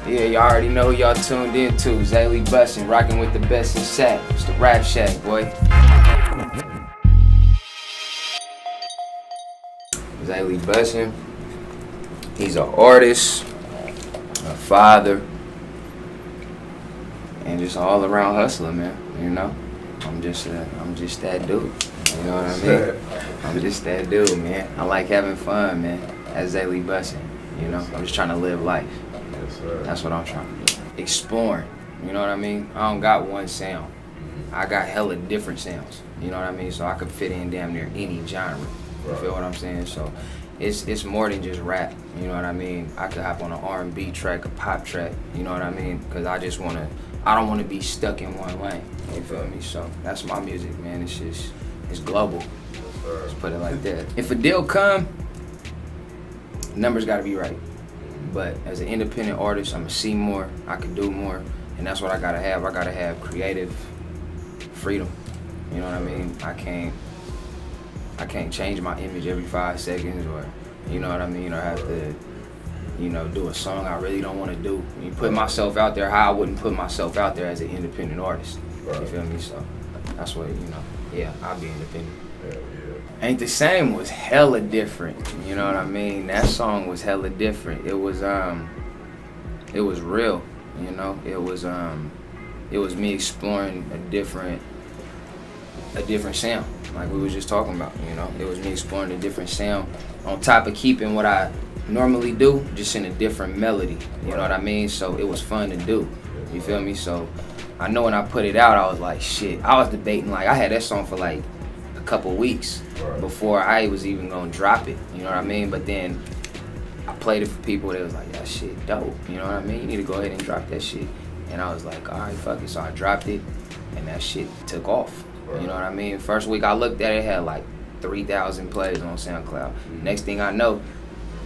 Yeah, y'all already know who y'all tuned in to. Zaylee Bussin, rocking with the best in Sac. It's the Rap Shack, boy. Zaylee Bussin, he's an artist, a father, and just an all-around hustler, man. You know, I'm just that dude. You know what I mean? I'm just that dude, man. I like having fun, man. That's Zaylee Bussin. You know, I'm just trying to live life. Yes, sir. That's what I'm trying to do. Exploring. You know what I mean? I don't got one sound. I got hella different sounds. You know what I mean? So I could fit in damn near any genre. You feel what I'm saying? So it's more than just rap. You know what I mean? I could hop on an R&B track, a pop track. You know what I mean? Because I don't want to be stuck in one lane. You feel me? So that's my music, man. It's global. Let's put it like that. If a deal come, numbers got to be right. But as an independent artist, I'm going to see more, I can do more, and that's what I got to have. I got to have creative freedom. You know what I mean? I can't change my image every 5 seconds, or, you know what I mean, or have to, you know, do a song I really don't want to do. You put myself out there how I wouldn't put myself out there as an independent artist. You feel me? So that's what, you know, yeah, I'll be independent. Ain't the Same was hella different. You know what I mean? That song was hella different. It was real. You know, it was me exploring a different sound, like we was just talking about. You know, it was me exploring a different sound on top of keeping what I normally do, just in a different melody. You know what I mean? So it was fun to do. You feel me? So I know when I put it out, I was like, shit. I was debating, like, I had that song for like a couple weeks before I was even gonna drop it. You know what I mean? But then I played it for people that was like, that shit dope. You know what I mean? You need to go ahead and drop that shit. And I was like, all right, fuck it. So I dropped it, and that shit took off. You know what I mean? First week I looked at it, it had like 3,000 plays on SoundCloud. Next thing I know,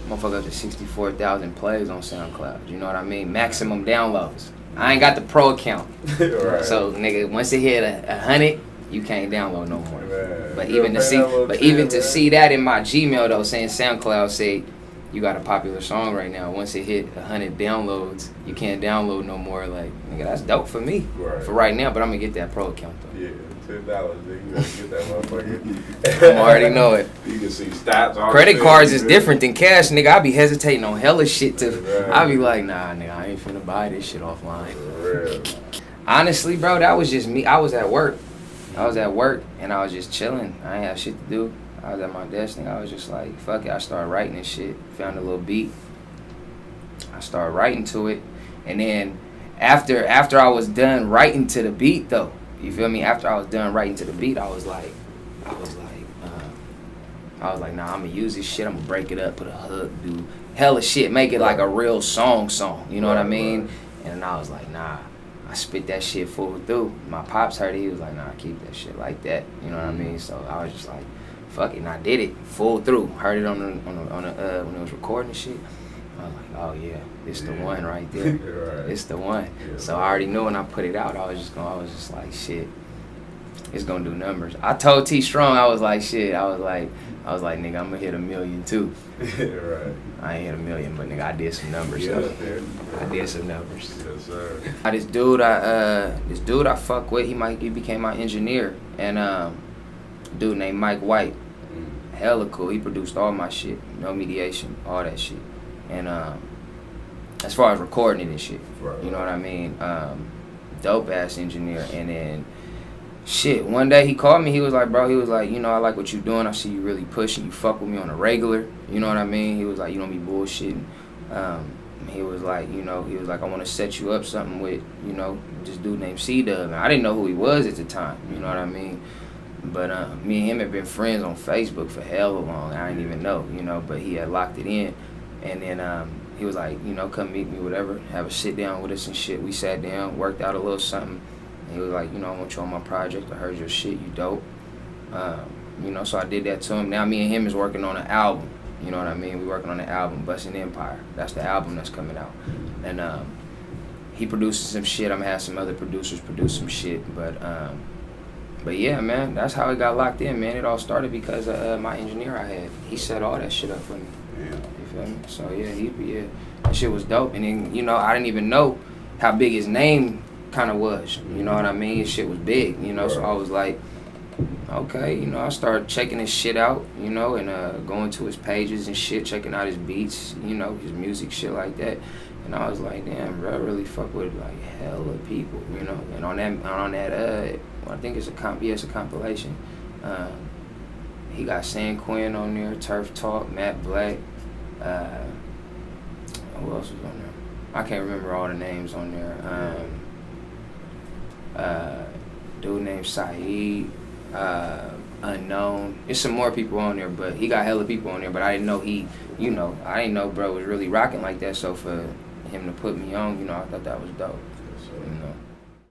motherfucker up to 64,000 plays on SoundCloud. You know what I mean? Maximum downloads. I ain't got the pro account. So nigga, once it hit 100, you can't download no more. Man, but even to see that in my Gmail though, saying SoundCloud say you got a popular song right now. Once it hit 100 downloads, you can't download no more. Like, nigga, that's dope for me for right now. But I'm gonna get that pro account though. Yeah, $10, nigga. You gotta get that motherfucker. I already know it. You can see stats. Credit cards is different than cash, nigga. I be hesitating on hella shit to. I be like, nah, nigga, I ain't finna buy this shit offline. For real. Honestly, bro, that was just me. I was at work, and I was just chilling. I ain't have shit to do. I was at my desk, and I was just like, fuck it. I started writing and shit. Found a little beat. I started writing to it, and then after I was done writing to the beat, though, you feel me? After I was done writing to the beat, I was like, nah, I'm gonna use this shit. I'm gonna break it up, put a hook, do hella shit, make it like a real song. You know what I mean? And I was like, nah. I spit that shit full through. My pops heard it. He was like, nah, keep that shit like that. You know what I mean? So I was just like, fuck it. And I did it full through. Heard it on the when it was recording and shit. I was like, oh yeah, it's the one right there. It's the one. So I already knew when I put it out, I was just like, shit, it's gonna do numbers. I told T Strong, I was like, shit, I was like, nigga, I'm gonna hit 1 million too. I ain't hit 1 million, but nigga, I did some numbers. I did some numbers. Yes, sir. This dude I fuck with, he became my engineer, and dude named Mike White, hella cool. He produced all my shit, no mediation, all that shit. And as far as recording it and shit, you know what I mean? Dope ass engineer. And then shit, one day he called me, he was like, bro, you know, I like what you doing. I see you really pushing, you fuck with me on a regular, you know what I mean? He was like, you don't be bullshitting. He was like, I want to set you up something with, you know, this dude named C-Dub. And I didn't know who he was at the time, you know what I mean? But me and him had been friends on Facebook for hella long. I didn't even know, you know, but he had locked it in. And then he was like, you know, come meet me, whatever, have a sit down with us and shit. We sat down, worked out a little something. And he was like, you know, I want you on my project. I heard your shit, you dope. You know, so I did that to him. Now me and him is working on an album. You know what I mean? We working on the album, Bussin' Empire. That's the album that's coming out. And he produces some shit. I'm gonna have some other producers produce some shit. But yeah, man, that's how it got locked in, man. It all started because my engineer I had. He set all that shit up for me. Damn. You feel me? So yeah, that shit was dope. And then, you know, I didn't even know how big his name kind of was. You know what I mean? His shit was big, you know. So I was like, okay, you know, I started checking his shit out, you know, and going to his pages and shit, checking out his beats, you know, his music, shit like that. And I was like, damn, bro, I really fuck with like hella people, you know. And on that, I think it's a compilation. He got San Quinn on there, Turf Talk, Matt Black. Who else was on there? I can't remember all the names on there. Dude named Saeed, Unknown. There's some more people on there, but he got hella people on there. But I didn't know I didn't know bro was really rocking like that. So for him to put me on, you know, I thought that was dope.